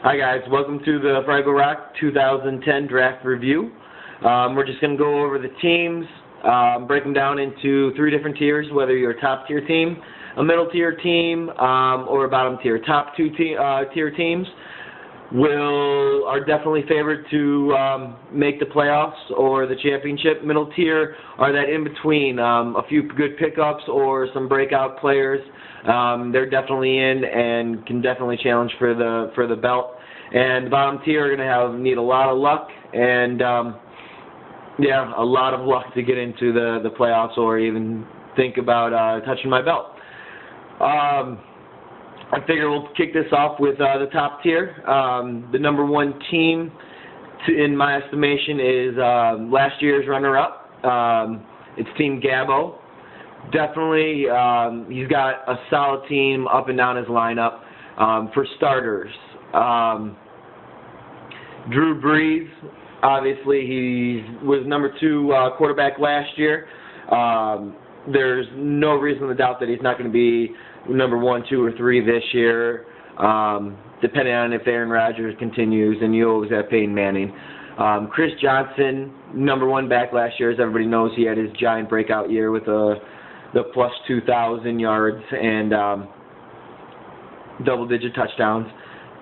Hi guys, welcome to the Fraggle Rock 2010 Draft Review. We're just going to go over the teams, break them down into three different tiers, whether you're a top tier team, a middle tier team, or a bottom tier. Top two tier teams are definitely favored to make the playoffs or the championship. Middle tier are that in between, a few good pickups or some breakout players. They're definitely in and can definitely challenge for the belt. And the bottom tier are going to need a lot of luck and a lot of luck to get into the playoffs or even think about touching my belt. I figure we'll kick this off with the top tier. The number one team, in my estimation, is last year's runner-up. It's Team Gabo. Definitely, he's got a solid team up and down his lineup. For starters, Drew Brees, obviously he was number 2 quarterback last year. There's no reason to doubt that he's not going to be number 1, 2, or 3 this year, depending on if Aaron Rodgers continues, and you always have Peyton Manning. Chris Johnson, number 1 back last year, as everybody knows, he had his giant breakout year with the plus 2,000 yards and double-digit touchdowns.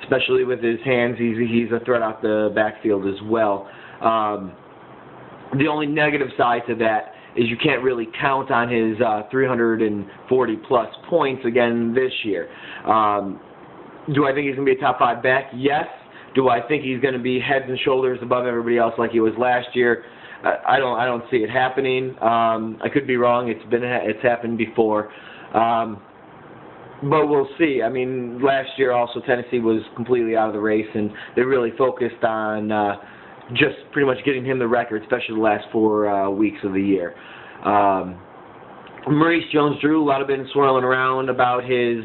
Especially with his hands, he's a threat out the backfield as well. The only negative side to that is you can't really count on his 340-plus points again this year. Do I think he's going to be a top 5 back? Yes. Do I think he's going to be heads and shoulders above everybody else like he was last year? I don't see it happening. I could be wrong. It's happened before. But we'll see. I mean, last year also Tennessee was completely out of the race, and they really focused on just pretty much getting him the record, especially the last 4 weeks of the year. Maurice Jones-Drew, a lot of been swirling around about his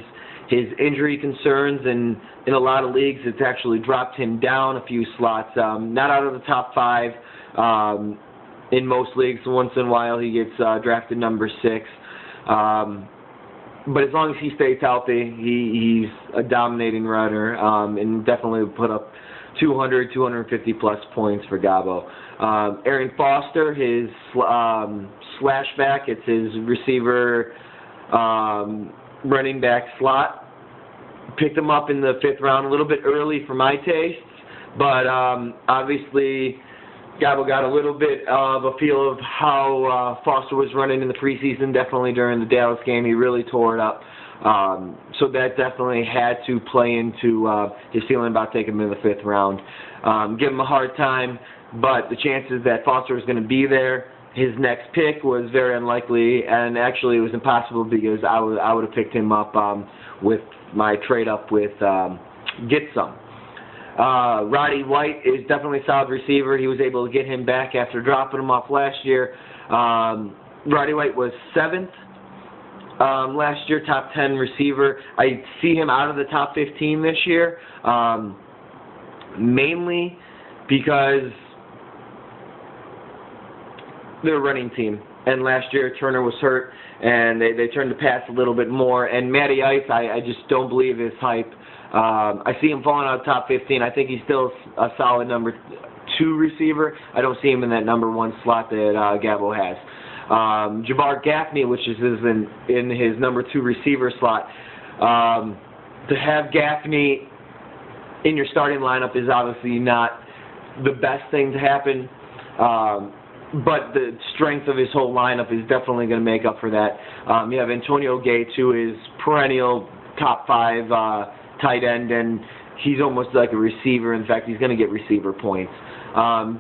injury concerns, and in a lot of leagues it's actually dropped him down a few slots. Not out of the top 5 in most leagues. Once in a while he gets drafted number 6. But as long as he stays healthy, he's a dominating runner, and definitely will put up 200, 250-plus points for Gabo. Arian Foster, his slash back, it's his receiver running back slot. Picked him up in the 5th round, a little bit early for my taste, but obviously Gabo got a little bit of a feel of how Foster was running in the preseason. Definitely during the Dallas game, he really tore it up. So that definitely had to play into his feeling about taking him in the 5th round. Give him a hard time, but the chances that Foster was going to be there, his next pick, was very unlikely, and actually it was impossible because I would have picked him up with my trade up with Get Some. Roddy White is definitely a solid receiver. He was able to get him back after dropping him off last year. Roddy White was 7th last year, top 10 receiver. I see him out of the top 15 this year, mainly because they're a running team. And last year Turner was hurt, and they turned the pass a little bit more. And Matty Ice, I just don't believe his hype. I see him falling out of top 15. I think he's still a solid number 2 receiver. I don't see him in that number 1 slot that Gabo has. Jabbar Gaffney, which is in his number 2 receiver slot. To have Gaffney in your starting lineup is obviously not the best thing to happen, but the strength of his whole lineup is definitely going to make up for that. You have Antonio Gates, who is perennial top 5 tight end, and he's almost like a receiver. In fact, he's going to get receiver points.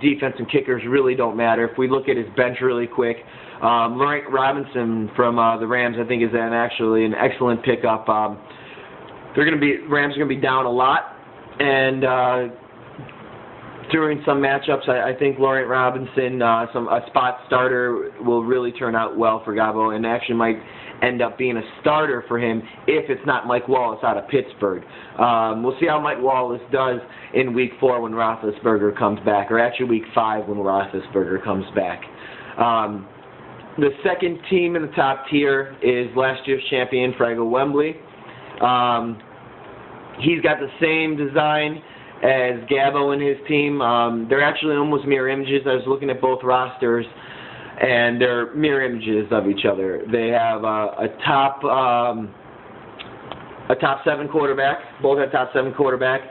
Defense and kickers really don't matter. If we look at his bench really quick, Laurent Robinson from the Rams, I think, is actually an excellent pickup. Rams are going to be down a lot, and during some matchups, I think Laurent Robinson, a spot starter, will really turn out well for Gabo, and actually might end up being a starter for him if it's not Mike Wallace out of Pittsburgh. We'll see how Mike Wallace does in Week 4 when Roethlisberger comes back, or actually Week 5 when Roethlisberger comes back. The second team in the top tier is last year's champion, Fraggle Wembley. He's got the same design as Gabo and his team. They're actually almost mirror images. I was looking at both rosters, and they're mirror images of each other. They have a top 7 quarterback. Both have top 7 quarterback.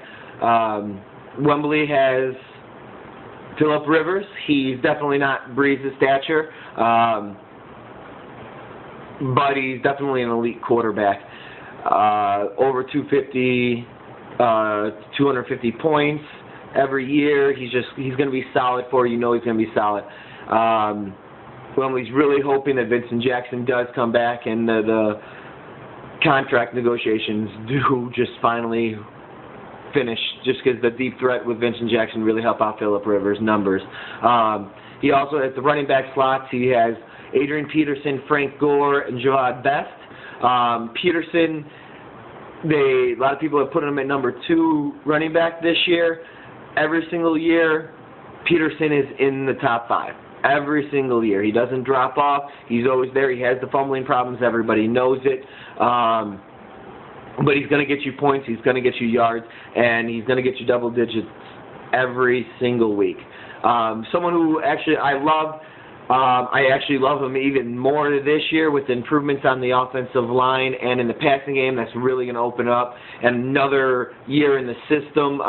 Wembley has Phillip Rivers. He's definitely not Brees' stature, but he's definitely an elite quarterback. Over 250 points every year. He's going to be solid for you. You know he's going to be solid. Wembley's really hoping that Vincent Jackson does come back, and the contract negotiations do just finally finish, just because the deep threat with Vincent Jackson really help out Phillip Rivers' numbers. He also has the running back slots. He has Adrian Peterson, Frank Gore, and Javad Best. Peterson, a lot of people have put him at number 2 running back this year. Every single year, Peterson is in the top 5. Every single year. He doesn't drop off. He's always there. He has the fumbling problems. Everybody knows it. But he's going to get you points. He's going to get you yards. And he's going to get you double digits every single week. Someone who actually I love. I actually love him even more this year with improvements on the offensive line and in the passing game. That's really going to open up another year in the system.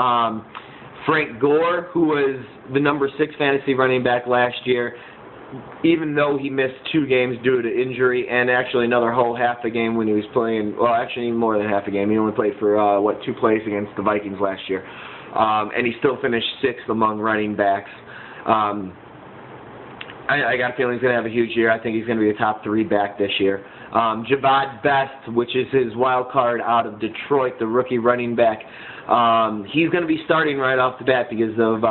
Frank Gore, who was the number 6 fantasy running back last year, even though he missed 2 games due to injury and actually another whole half a game when he was playing, well, actually even more than half a game. He only played for, 2 plays against the Vikings last year. And he still finished 6th among running backs. I got a feeling he's going to have a huge year. I think he's going to be a top 3 back this year. Javad Best, which is his wild card out of Detroit, the rookie running back, he's going to be starting right off the bat because of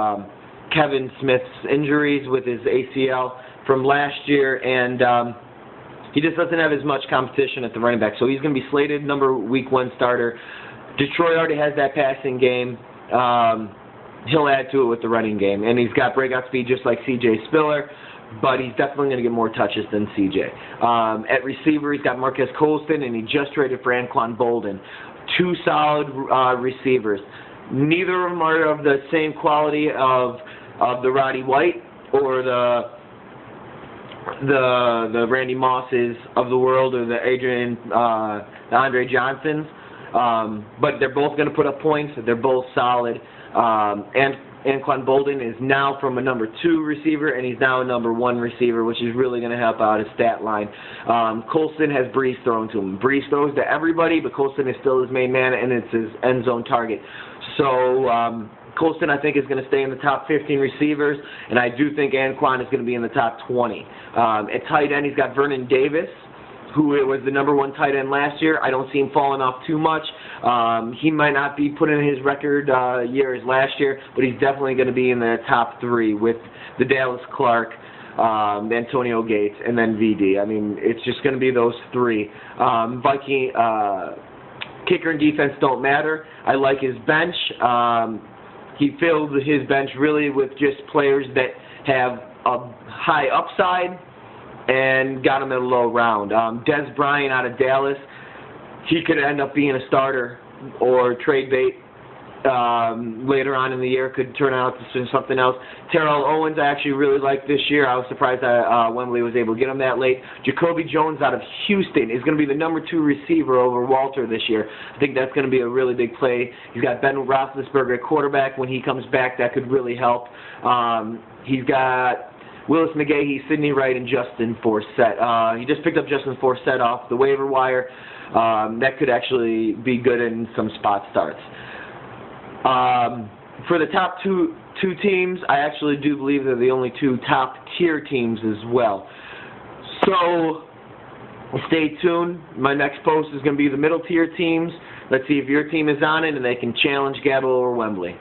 Kevin Smith's injuries with his ACL from last year, and he just doesn't have as much competition at the running back. So he's going to be slated week 1 starter. Detroit already has that passing game. He'll add to it with the running game, and he's got breakout speed just like C.J. Spiller, but he's definitely going to get more touches than C.J. At receiver, he's got Marquez Colston, and he just traded for Anquan Bolden. 2 solid receivers. Neither of them are of the same quality of the Roddy White or the Randy Mosses of the world or the the Andre Johnsons. But they're both going to put up points. They're both solid. And Anquan Bolden is now from a number 2 receiver, and he's now a number 1 receiver, which is really going to help out his stat line. Colston has Brees thrown to him. Brees throws to everybody, but Colston is still his main man, and it's his end zone target. So Colston, I think, is going to stay in the top 15 receivers, and I do think Anquan is going to be in the top 20. At tight end, he's got Vernon Davis, who was the number 1 tight end last year. I don't see him falling off too much. He might not be putting in his record year as last year, but he's definitely going to be in the top 3 with the Dallas Clark, Antonio Gates, and then VD. I mean, it's just going to be those 3. Viking kicker and defense don't matter. I like his bench. He filled his bench really with just players that have a high upside and got him at a low round. Des Bryant out of Dallas, he could end up being a starter or trade bait later on in the year, could turn out to something else. Terrell Owens I actually really like this year. I was surprised that Wembley was able to get him that late. Jacoby Jones out of Houston is going to be the number 2 receiver over Walter this year. I think that's going to be a really big play. He's got Ben Roethlisberger at quarterback. When he comes back, that could really help. He's got Willis McGahee, Sidney Wright, and Justin Forsett. He just picked up Justin Forsett off the waiver wire. That could actually be good in some spot starts. For the top two teams, I actually do believe they're the only 2 top-tier teams as well. So stay tuned. My next post is going to be the middle-tier teams. Let's see if your team is on it and they can challenge Gabo or Wembley.